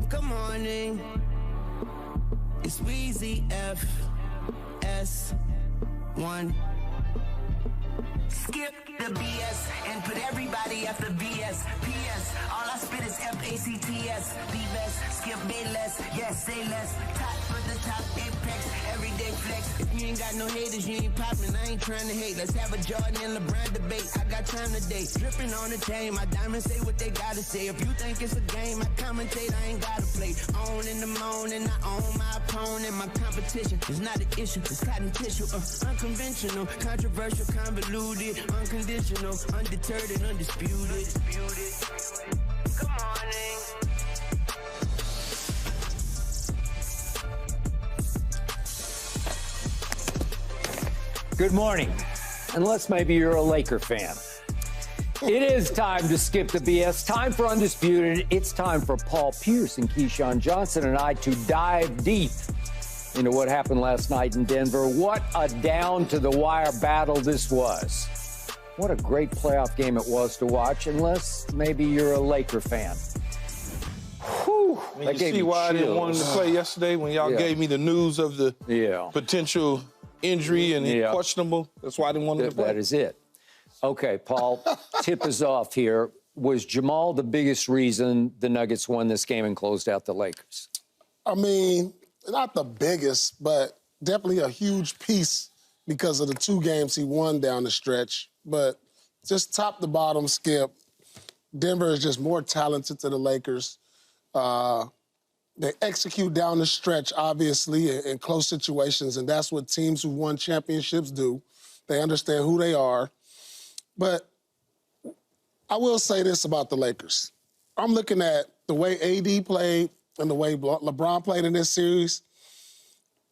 Good morning. It's Weezy FS1. Skip the BS and put everybody after BS. PS, all I spit is FACTS. The best, skip Bayless, yes, say less. Top for the top, apex, everyday flex. If you ain't got no haters, you ain't poppin', I ain't trying to hate. Let's have a Jordan and LeBron debate. I got time today. Dripping on the chain, my diamonds say what they gotta say. If you think it's a game, I commentate, I ain't gotta play. On in the morning, I own my opponent. My competition is not an issue, it's cotton tissue. Unconventional, controversial, convoluted, unconditional, undeterred and undisputed. Good morning. Good morning, unless maybe you're a Laker fan. It is time to skip the BS, time for Undisputed. It's time for Paul Pierce and Keyshawn Johnson and I to dive deep into what happened last night in Denver. What a down-to-the-wire battle this was. What a great playoff game it was to watch, unless maybe you're a Laker fan. Whew, you see why I didn't want him to play yesterday when y'all gave me the news of the potential injury and questionable? That's why I didn't want him to play. That is it. Okay, Paul, tip us off here. Was Jamal the biggest reason the Nuggets won this game and closed out the Lakers? I mean, not the biggest, but definitely a huge piece because of the 2 games he won down the stretch. But just top to bottom, Skip, Denver is just more talented to the Lakers. They execute down the stretch, obviously, in close situations, and that's what teams who won championships do. They understand who they are. But I will say this about the Lakers. I'm looking at the way AD played and the way LeBron played in this series.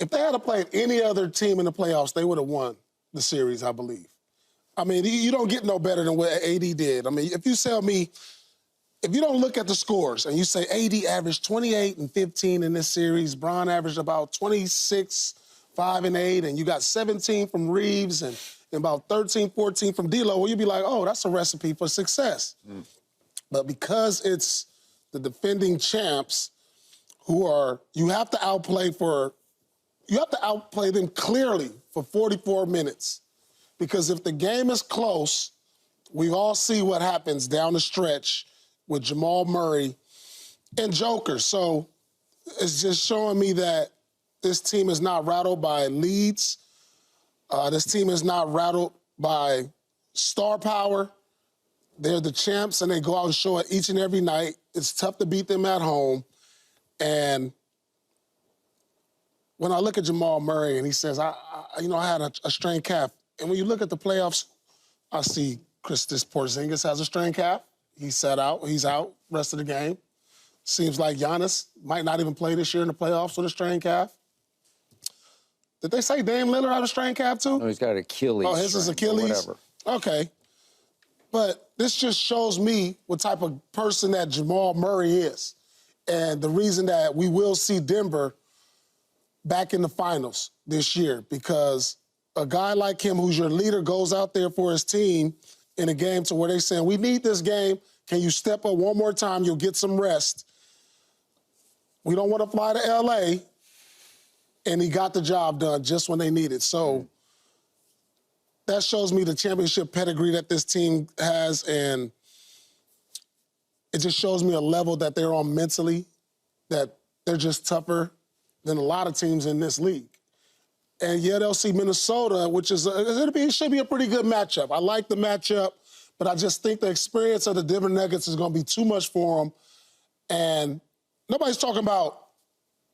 If they had played any other team in the playoffs, they would have won the series, I believe. I mean, you don't get no better than what AD did. I mean, if you don't look at the scores and you say AD averaged 28 and 15 in this series, Bron averaged about 26, 5 and 8, and you got 17 from Reeves and about 13, 14 from D'Lo, well, you'd be like, oh, that's a recipe for success. But because it's the defending champs you have to outplay them clearly for 44 minutes. Because if the game is close, we all see what happens down the stretch with Jamal Murray and Joker. So it's just showing me that this team is not rattled by leads. This team is not rattled by star power. They're the champs, and they go out and show it each and every night. It's tough to beat them at home. And when I look at Jamal Murray and he says, I had a strained calf. And when you look at the playoffs, I see Kristaps Porzingis has a strained calf. He's out rest of the game. Seems like Giannis might not even play this year in the playoffs with a strained calf. Did they say Dame Lillard had a strained calf too? No, he's got Achilles. Oh, his is Achilles? Whatever. Okay. But this just shows me what type of person that Jamal Murray is. And the reason that we will see Denver back in the finals this year, because a guy like him who's your leader goes out there for his team in a game to where they're saying, we need this game. Can you step up one more time? You'll get some rest. We don't want to fly to L.A., and he got the job done just when they needed. So that shows me the championship pedigree that this team has, and it just shows me a level that they're on mentally, that they're just tougher than a lot of teams in this league. And yeah, they'll see Minnesota, which is it should be a pretty good matchup. I like the matchup, but I just think the experience of the Denver Nuggets is going to be too much for them. And nobody's talking about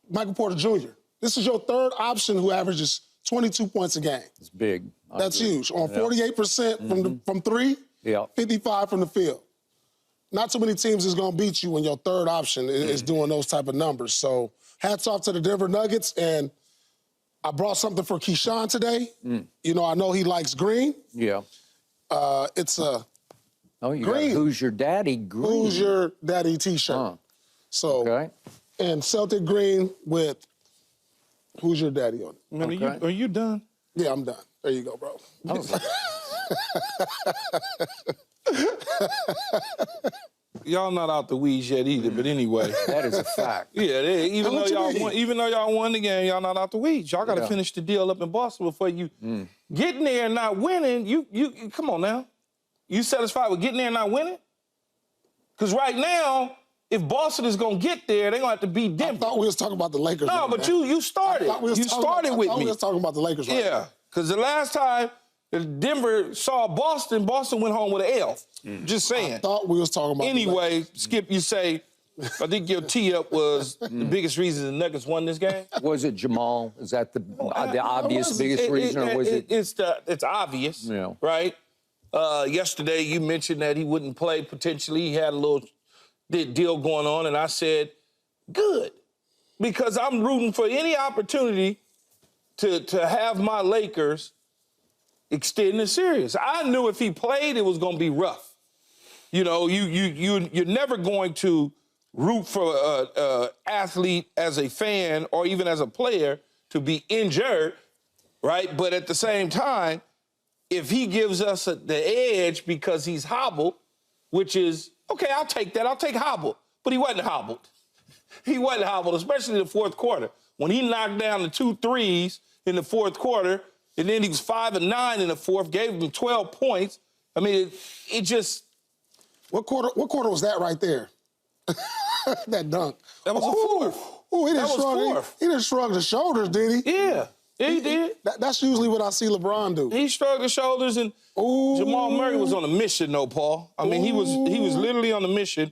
Michael Porter Jr. This is your third option who averages 22 points a game. It's big. That's huge. On 48% from 3, 55 from the field. Not too many teams is going to beat you when your third option is doing those type of numbers. So hats off to the Denver Nuggets. And I brought something for Keyshawn today. You know, I know he likes green. Yeah. It's a green. Got Who's Your Daddy green. Who's Your Daddy T-shirt. So, and Celtic green with Who's Your Daddy on it. Man, are you done? Yeah, I'm done. There you go, bro. Y'all not out the weeds yet either, but anyway. That is a fact. Yeah, even though y'all won the game, y'all not out the weeds. Y'all got to finish the deal up in Boston before you getting there and not winning. You come on now. You satisfied with getting there and not winning? Because right now, if Boston is going to get there, they're going to have to beat Denver. I thought we was talking about the Lakers. No, but you started. You started with me. We was talking about the Lakers right now. Because the last time Denver saw Boston went home with an L. Just saying. I thought we was talking about Anyway, Skip, you say, I think your tee-up was the biggest reason the Nuggets won this game. Was it Jamal? Is that the obvious biggest reason, or was it? It's obvious, right? Yesterday, you mentioned that he wouldn't play potentially. He had a little deal going on, and I said, good, because I'm rooting for any opportunity to have my Lakers extend the series. I knew if he played, it was going to be rough. You know, you're never going to root for an athlete as a fan or even as a player to be injured, right? But at the same time, if he gives us the edge because he's hobbled, which is, okay, I'll take that. I'll take hobbled. But he wasn't hobbled. He wasn't hobbled, especially in the fourth quarter. When he knocked down the 2 threes in the fourth quarter, and then he was 5 of 9 in the fourth, gave him 12 points. I mean, it just... What quarter was that right there? That dunk. That was a fourth. Ooh, he didn't shrug the shoulders, did he? Yeah, he did. That's usually what I see LeBron do. He shrugged the shoulders, and Jamal Murray was on a mission, though, Paul. I mean, he was literally on a mission,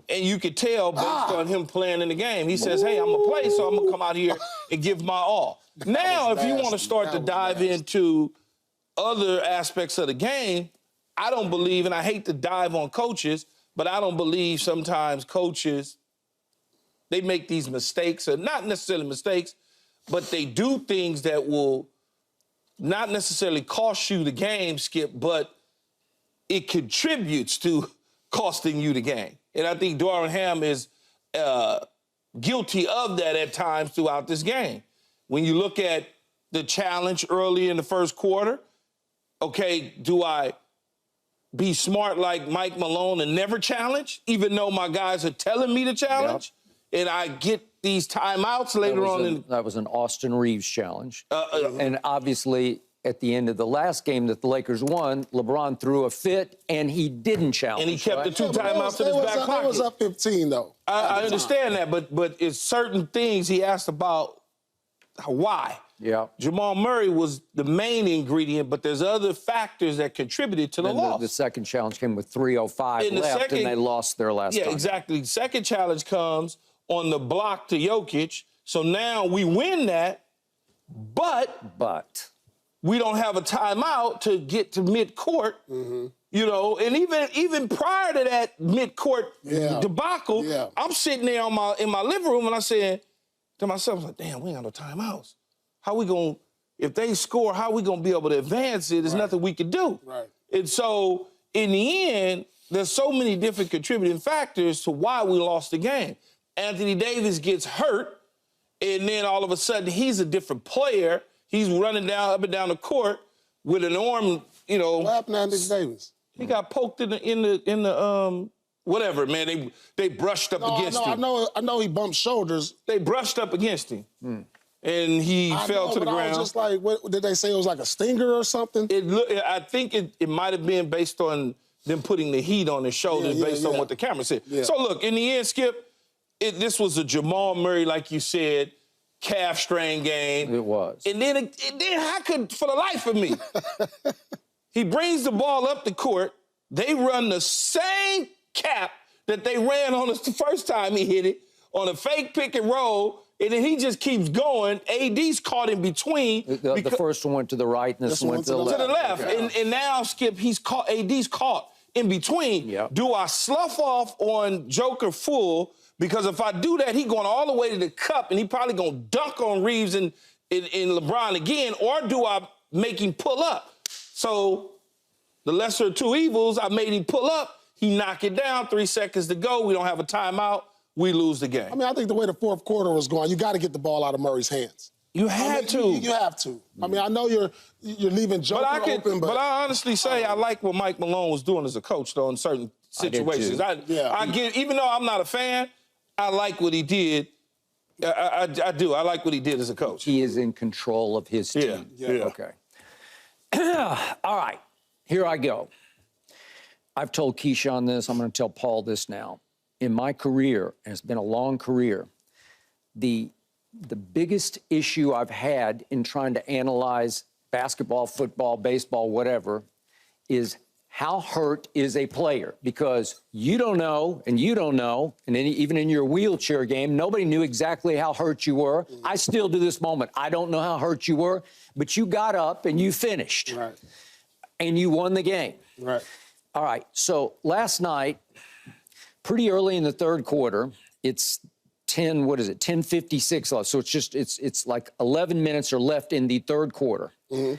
and you could tell based on him playing in the game. He says, hey, I'm going to play, so I'm going to come out here and give my all. Now, if you want to start to dive into other aspects of the game, I don't believe, and I hate to dive on coaches, but I don't believe sometimes coaches, they make these mistakes, or not necessarily mistakes, but they do things that will not necessarily cost you the game, Skip, but it contributes to costing you the game. And I think Darvin Ham is guilty of that at times throughout this game. When you look at the challenge early in the first quarter, okay, do I be smart like Mike Malone and never challenge, even though my guys are telling me to challenge? Yep. And I get these timeouts later on. That was an Austin Reeves challenge. And obviously, at the end of the last game that the Lakers won, LeBron threw a fit, and he didn't challenge. And he kept the 2 timeouts in his back pocket. It was up 15, though. I understand that, but it's certain things he asked about why. Yeah. Jamal Murray was the main ingredient, but there's other factors that contributed to the loss. The second challenge came with 3:05 left, and they lost their last time. Yeah, exactly. The second challenge comes on the block to Jokic. So now we win that, but we don't have a timeout to get to midcourt. Mm-hmm. You know, and even prior to that midcourt debacle, I'm sitting there in my living room and I said to myself, like, damn, we ain't got no timeouts. How we gonna, if they score, how we gonna be able to advance it? There's nothing we can do. Right. And so in the end, there's so many different contributing factors to why we lost the game. Anthony Davis gets hurt, and then all of a sudden he's a different player. He's running up and down the court with an arm, you know. What happened to Anthony Davis? He got poked in the whatever, man. They brushed up against him. I know he bumped shoulders. They brushed up against him. And he fell to the ground. I was just like, what, did they say it was like a stinger or something? I think it might have been based on them putting the heat on his shoulders based on what the camera said. Yeah. So, look, in the end, Skip, this was a Jamal Murray, like you said, calf strain game. It was. And then I could, for the life of me, he brings the ball up the court. They run the same cap that they ran on us the first time he hit it, on a fake pick and roll. And then he just keeps going. AD's caught in between. The first one went to the right, and this one went to the left. To the left. Okay. And now, Skip, AD's caught in between. Yep. Do I slough off on Joker full? Because if I do that, he going all the way to the cup, and he probably going to dunk on Reeves and LeBron again. Or do I make him pull up? So the lesser of two evils, I made him pull up. He knock it down, 3 seconds to go. We don't have a timeout. We lose the game. I mean, I think the way the fourth quarter was going, you got to get the ball out of Murray's hands. You had to. You have to. I mean, I know you're leaving Joker open, but I honestly say I like what Mike Malone was doing as a coach, though, in certain situations. I get, even though I'm not a fan, I like what he did. I do. I like what he did as a coach. He is in control of his team. Yeah. Okay. All right. Here I go. I've told Keyshawn this. I'm going to tell Paul this now. In my career, and it's been a long career, the biggest issue I've had in trying to analyze basketball, football, baseball, whatever, is how hurt is a player? Because you don't know, and you don't know, and even in your wheelchair game, nobody knew exactly how hurt you were. I still to this moment, I don't know how hurt you were, but you got up and you finished. Right. And you won the game. Right. All right, so last night, pretty early in the third quarter, it's 10:56 left. So it's like 11 minutes are left in the third quarter. Mm-hmm.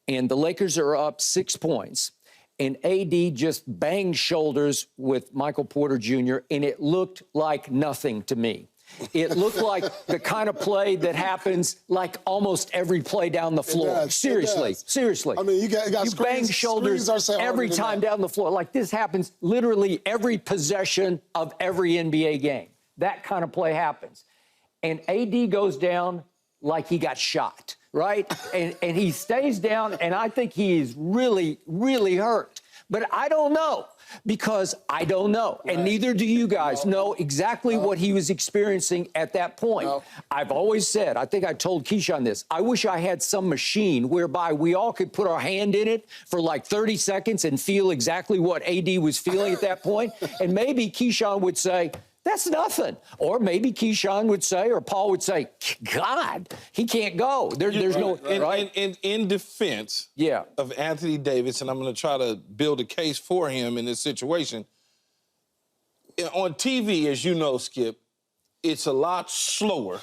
And the Lakers are up 6 points. And AD just banged shoulders with Michael Porter Jr., and it looked like nothing to me. It looked like the kind of play that happens like almost every play down the floor. Seriously. I mean, you got you bang shoulders every time down the floor. Like this happens literally every possession of every NBA game. That kind of play happens. And AD goes down like he got shot, right? and he stays down, and I think he is really, really hurt. But I don't know, because I don't know. Right. And neither do you guys know exactly what he was experiencing at that point. I've always said, I think I told Keyshawn this, I wish I had some machine whereby we all could put our hand in it for like 30 seconds and feel exactly what AD was feeling at that point. And maybe Keyshawn would say, that's nothing. Or maybe Keyshawn would say, or Paul would say, God, he can't go. There's no... Right? In defense of Anthony Davis, and I'm going to try to build a case for him in this situation, on TV, as you know, Skip, it's a lot slower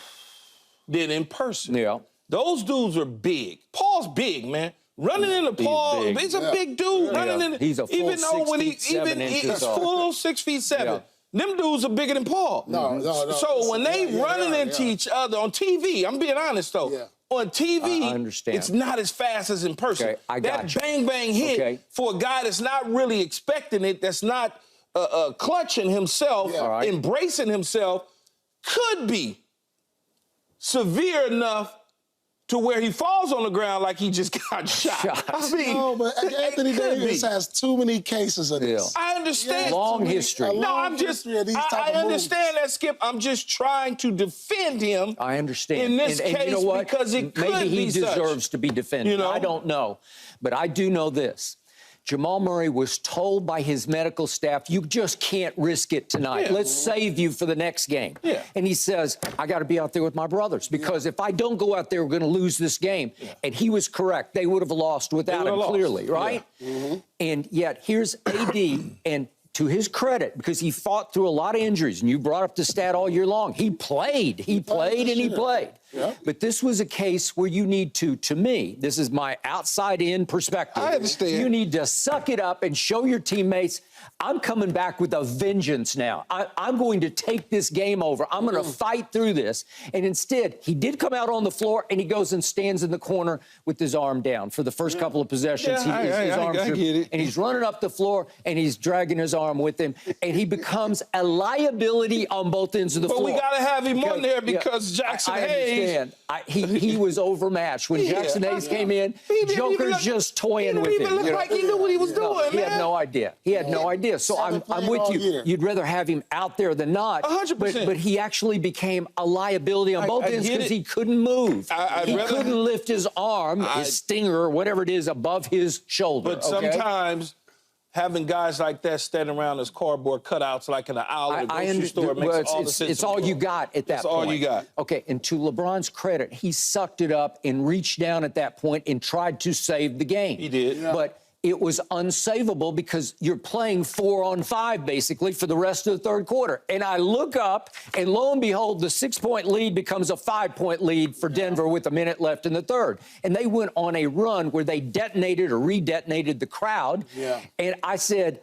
than in person. Yeah. Those dudes are big. Paul's big, man. Running into Paul, he's a big dude. Running in, he's a full even though when he's full 6 feet 7. Yeah. Them dudes are bigger than Paul. No. So when they running into each other on TV, I'm being honest though. Yeah. On TV, I understand. It's not as fast as in person. Okay, I got that you. bang hit for a guy that's not really expecting it, that's not clutching himself, embracing himself, could be severe enough to where he falls on the ground like he just got shot. I mean, no, but Anthony Davis has too many cases of this. I understand. Long history. No, I'm just, I understand that, Skip. I'm just trying to defend him. I understand. In this case, you know what? Because it could Maybe he be deserves such. to be defended. You know? I don't know. But I do know this. Jamal Murray was told by his medical staff, you just can't risk it tonight. Let's save you for the next game. And he says, I got to be out there with my brothers because if I don't go out there, we're going to lose this game. And he was correct. They would have lost without him, clearly, right? And yet, here's AD, and to his credit, because he fought through a lot of injuries, and you brought up the stat all year long, he played. He played. But this was a case where you need to me, this is my outside-in perspective. I understand. You need to suck it up and show your teammates, I'm coming back with a vengeance now. I'm going to take this game over. I'm going to fight through this. And instead, he did come out on the floor, and he goes and stands in the corner with his arm down for the first couple of possessions. I get it. And he's running up the floor, and he's dragging his arm with him, and he becomes a liability on both ends of the floor. But we got to have him on there because Jackson Hayes. He was overmatched. When Jackson Hayes came in, Joker's just toying with him. He didn't even look like he knew what he was doing, man. He had no idea. He had no idea. So I'm with you. You'd rather have him out there than not. 100%. But he actually became a liability on both ends because he couldn't move. He couldn't lift his arm, his stinger, or whatever it is, above his shoulder. But sometimes having guys like that standing around as cardboard cutouts like in an outlet grocery store makes all the sense. It's all you got at that point. It's all you got. Okay, and to LeBron's credit, he sucked it up and reached down at that point and tried to save the game. He did. But it was unsavable because you're playing 4-on-5 basically for the rest of the third quarter. And I look up, and lo and behold, the 6-point lead becomes a 5-point lead for Denver with a minute left in the third. And they went on a run where they detonated or redetonated the crowd. And I said,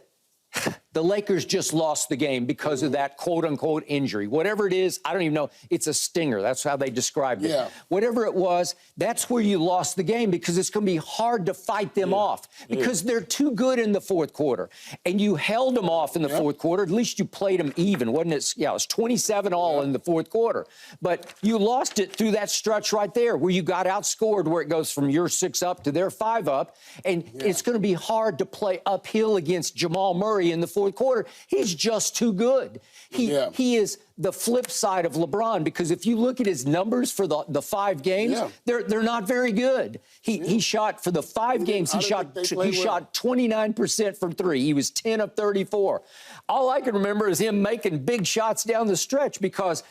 The Lakers just lost the game because of that quote-unquote injury. Whatever it is, I don't even know. It's a stinger. That's how they described it. Yeah. Whatever it was, that's where you lost the game because it's going to be hard to fight them off because they're too good in the fourth quarter. And you held them off in the fourth quarter. At least you played them even, wasn't it? Yeah, it was 27-all in the fourth quarter. But you lost it through that stretch right there where you got outscored where it goes from your 6 up to their 5 up. And it's going to be hard to play uphill against Jamal Murray in the fourth quarter. He's just too good. He is the flip side of LeBron because if you look at his numbers for the 5 games, they're not very good. He shot for the 5 games. He shot 29% from 3. He was 10 of 34. All I can remember is him making big shots down the stretch because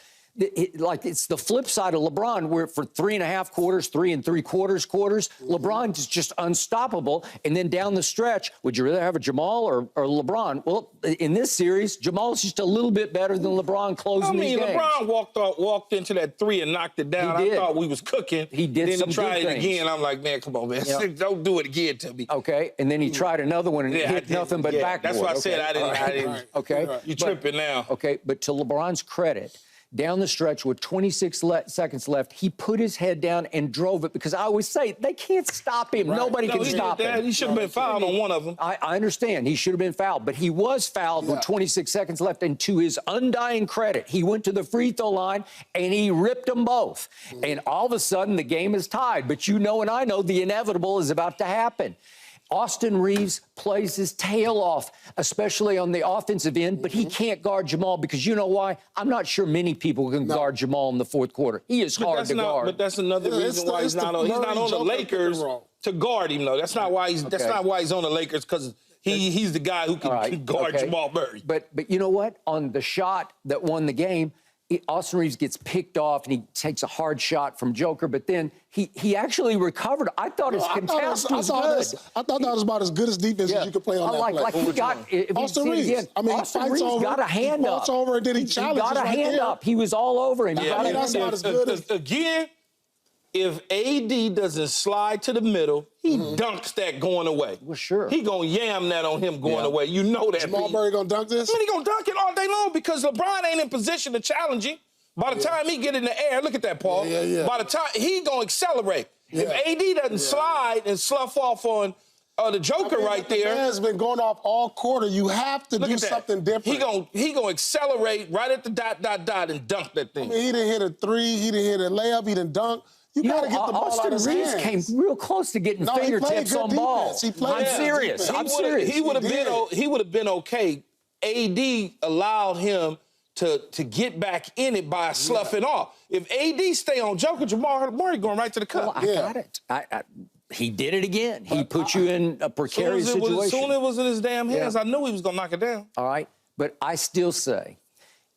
it's the flip side of LeBron, where for 3.5 quarters, 3 3/4 quarters, LeBron is just unstoppable. And then down the stretch, would you rather have a Jamal or LeBron? Well, in this series, Jamal's just a little bit better than LeBron closing these games. LeBron walked into that 3 and knocked it down. I thought we was cooking. He did some Then he tried good it again. I'm like, man, come on, man. Don't do it again to me. Okay, and then he tried another one and hit nothing but backboard. That's why I said I didn't. Okay. You tripping now. Okay, but to LeBron's credit, down the stretch with 26 seconds left, he put his head down and drove it because I always say they can't stop him. Nobody can stop him. He should have been fouled on one of them. I understand. He should have been fouled, but he was fouled with 26 seconds left. And to his undying credit, he went to the free throw line and he ripped them both. And all of a sudden, the game is tied. But you know and I know the inevitable is about to happen. Austin Reeves plays his tail off, especially on the offensive end, but he can't guard Jamal because you know why? I'm not sure many people can guard Jamal in the fourth quarter. He is hard to guard. But that's another reason why he's not on the Lakers to guard him, though. That's not why he's on the Lakers, because he's the guy who can guard Jamal Murray. But you know what? On the shot that won the game, Austin Reeves gets picked off and he takes a hard shot from Joker, but then he actually recovered. I thought his contest was good. I thought that was about as good as defense as you could play on that play. Like he got Austin Reeves. Again, I mean, Austin he fights Reeves over, got a hand up. He over and then he challenges. He got a hand up. He was all over him. That's not as good as... Again, if AD doesn't slide to the middle, he dunks that going away. Well, sure. He gonna yam that on him going away. You know that. Jamal Murray gonna dunk this? I mean, he gonna dunk it all day long because LeBron ain't in position to challenge him. By the time he get in the air, look at that, Paul. By the time he gonna accelerate. If AD doesn't slide and slough off on the Joker right there, the man's been going off all quarter. You have to do something different. He gonna accelerate right at the dot and dunk that thing. I mean, he didn't hit a 3, he didn't hit a layup, he didn't dunk. You gotta get the ball out of his hands. Austin Reeves came real close to getting fingertips on balls. I'm serious. I'm serious. He would have been okay. AD allowed him to get back in it by sloughing off. If AD stay on Joker, Jamal Murray going right to the cup. Well, I got it. He did it again. He put you in a precarious situation. As soon as it was in his damn hands, I knew he was going to knock it down. All right. But I still say,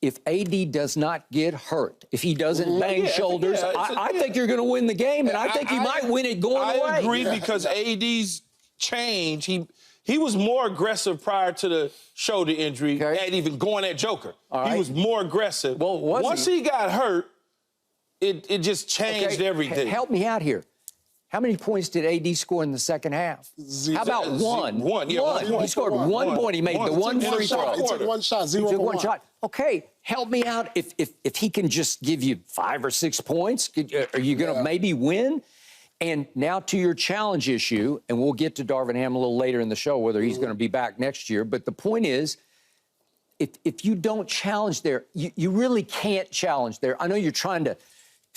if AD does not get hurt, if he doesn't bang shoulders, I think you're going to win the game, and I think he might win it going away. I agree because AD's change, he was more aggressive prior to the shoulder injury and even going at Joker. He was more aggressive. Well, once he got hurt, it just changed everything. Help me out here. How many points did AD score in the second half? How about one? One. He scored one point. He made the one free throw. He took one shot, 0 for 1. One shot. Okay, help me out. If he can just give you 5 or 6 points, are you going to maybe win? And now to your challenge issue, and we'll get to Darvin Ham a little later in the show, whether he's going to be back next year. But the point is, if you don't challenge there, you really can't challenge there. I know you're trying to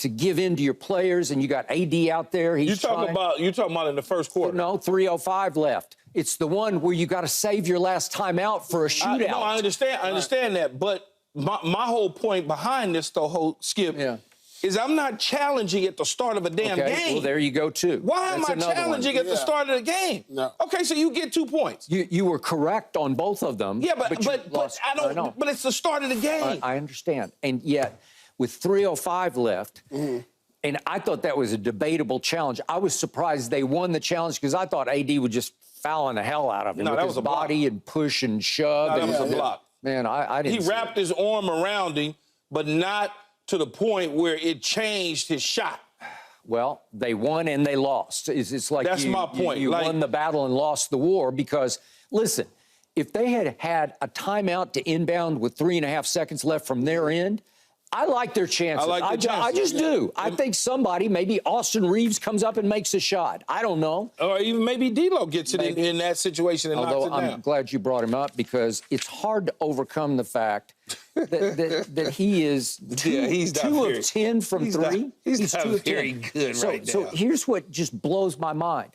give in to your players, and you got AD out there. You're talking about in the first quarter. No, 3:05 left. It's the one where you got to save your last timeout for a shootout. No, I understand that. But my whole point behind this, Skip, is I'm not challenging at the start of a damn game. Well, there you go, too. Why am I challenging at the start of the game? No. Okay, so you get 2 points. You were correct on both of them. Yeah, but I don't. But it's the start of the game. I understand. And yet, with 3:05 left, and I thought that was a debatable challenge. I was surprised they won the challenge because I thought AD would just foul the hell out of him with his body and push and shove. That was a block. Man, I didn't. He wrapped his arm around him, but not to the point where it changed his shot. Well, they won and they lost. It's like that's my point. You won the battle and lost the war because, listen, if they had had a timeout to inbound with 3.5 seconds left from their end, I like their chances. I just do. I think somebody, maybe Austin Reeves, comes up and makes a shot. I don't know. Or even maybe D'Lo gets it in that situation and knocks it down. I'm glad you brought him up because it's hard to overcome the fact that he is two of 10 from three. He's not very good right now. So here's what just blows my mind.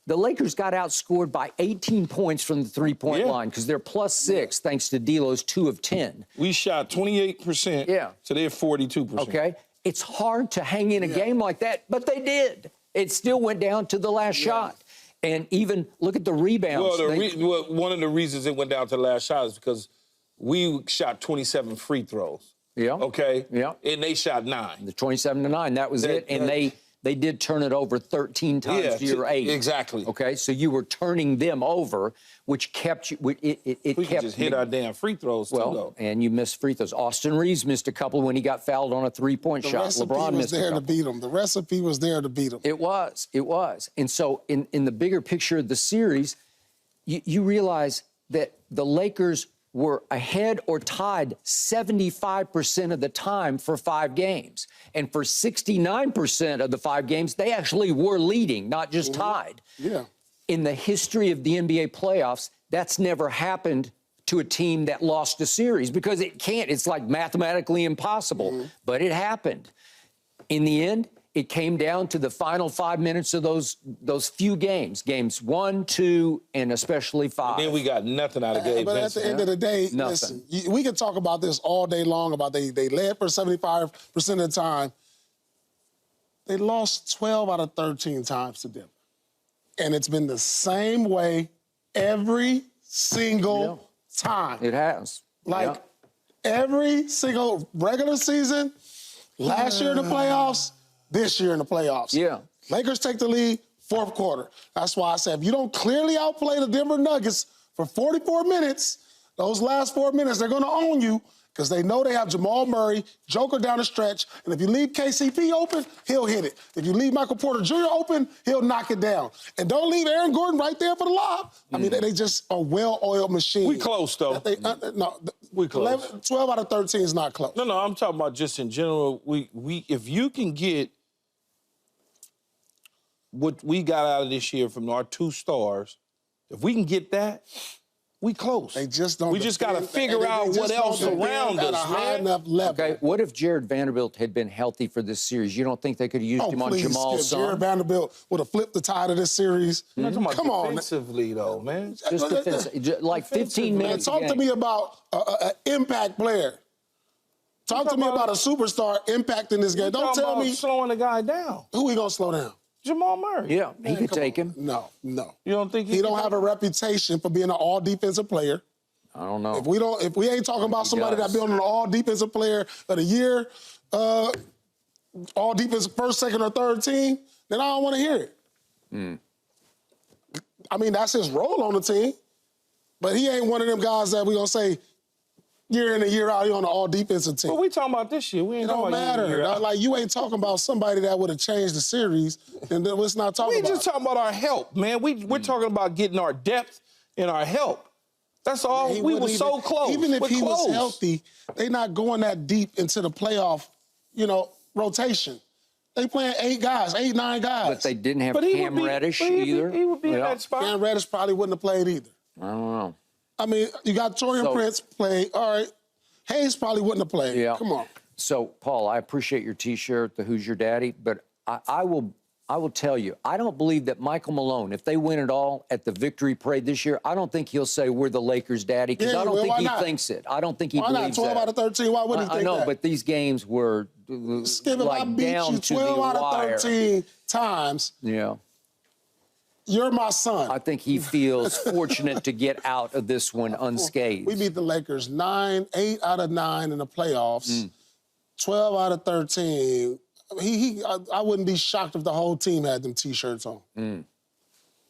The Lakers got outscored by 18 points from the three-point line because they're +6 thanks to D'Lo's 2 of 10. We shot 28%, so they're 42%. Okay? It's hard to hang in a game like that, but they did. It still went down to the last shot. And even look at the rebounds. Well, one of the reasons it went down to the last shot is because we shot 27 free throws. Yeah. Okay? Yeah. And they shot 9. The 27-9, that was it. And they did turn it over 13 times to your 8. Exactly. Okay, so you were turning them over, which kept you. We could just hit our damn free throws too, though. And you missed free throws. Austin Reeves missed a couple when he got fouled on a three-point shot. LeBron missed a couple. The recipe was there to beat him. The recipe was there to beat him. It was. And so in the bigger picture of the series, you realize that the Lakers were ahead or tied 75% of the time for 5 games. And for 69% of the 5 games, they actually were leading, not just tied. Yeah. In the history of the NBA playoffs, that's never happened to a team that lost a series because it can't. It's like mathematically impossible. But it happened. In the end, it came down to the final 5 minutes of those few games 1, 2, and especially 5. And then we got nothing out of Gabe But Vincent. at the end of the day, listen, we can talk about this all day long about they led for 75% of the time. They lost 12 out of 13 times to Denver. And it's been the same way every single time. It has. Like every single regular season, last year in the playoffs, this year in the playoffs. Yeah. Lakers take the lead, 4th quarter. That's why I said if you don't clearly outplay the Denver Nuggets for 44 minutes, those last 4 minutes, they're going to own you because they know they have Jamal Murray, Joker down the stretch, and if you leave KCP open, he'll hit it. If you leave Michael Porter Jr. open, he'll knock it down. And don't leave Aaron Gordon right there for the lob. I mean, they just a well-oiled machine. We close, though. We close. 12 out of 13 is not close. No, I'm talking about just in general. If you can get what we got out of this year from our 2 stars, if we can get that, we close. They just don't. We just got to figure out what else around us, high enough level. Okay, what if Jared Vanderbilt had been healthy for this series? You don't think they could have used him on Jamal's son? Jared Vanderbilt would have flipped the tide of this series. Come on, defensively though, man. Just defensive, like 15 minutes. Talk to me about an impact player. Talk to me about a superstar impacting this game. Don't tell me slowing the guy down. Who we gonna slow down? Jamal Murray. Yeah, he could take him. No. You don't think he don't have a reputation for being an all-defensive player? I don't know. If we ain't talking about somebody that building an all-defensive player of the year, all-defensive first, second, or third team, then I don't want to hear it. I mean, that's his role on the team, but he ain't one of them guys that we gonna say year in and year out, you're on the all-defensive team. But we talking about this year. We ain't talking about year. Like, you ain't talking about somebody that would have changed the series, and then let's not talk about We just talking about our help, man. We're talking about getting our depth and our help. That's all. We were so close. Even if he was healthy, they not going that deep into the playoff, rotation. They playing 8 guys, 8, 9 guys. But they didn't have Cam Reddish either. He would be in that spot. Cam Reddish probably wouldn't have played either. I don't know. I mean, you got Torian Prince play. All right. Hayes probably wouldn't have played. Yeah. Come on. So, Paul, I appreciate your T-shirt, the Who's Your Daddy, but I will tell you, I don't believe that Michael Malone, if they win it all at the victory parade this year, I don't think he'll say we're the Lakers' daddy because I don't think he thinks it. I don't think he believes that. Why not? 12 out of 13, why wouldn't he think that? I know, but these games were Skip, like I beat down you to 12 the out of wire. 13 times. Yeah. You're my son. I think he feels fortunate to get out of this one unscathed. We beat the Lakers 8 out of 9 in the playoffs, 12 out of 13. I wouldn't be shocked if the whole team had them T-shirts on.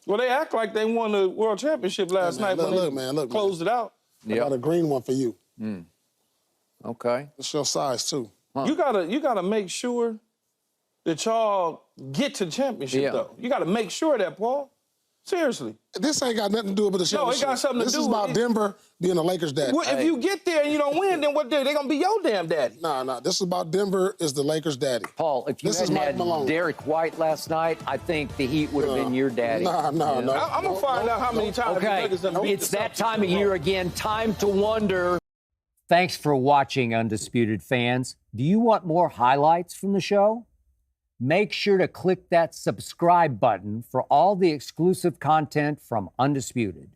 Well, they act like they won the World Championship last night when they closed it out. I got a green one for you. Okay. It's your size, too. Huh. You gotta make sure that y'all get to the championship, though. You gotta make sure that, Paul. Seriously. This ain't got nothing to do with the show. No, it got something to This do is with about it. Denver being the Lakers' daddy. Well, if you get there and you don't win, then what? They're going to be your damn daddy. Nah. This is about Denver is the Lakers' daddy. Paul, if you This is hadn't Mike had Malone. Derek White last night, I think the Heat would have been your daddy. No. I'm going to find out how many times the Okay, Lakers done beat it's the that Celtics time of in a row. year again. Time to wonder. Thanks for watching, Undisputed fans. Do you want more highlights from the show? Make sure to click that subscribe button for all the exclusive content from Undisputed.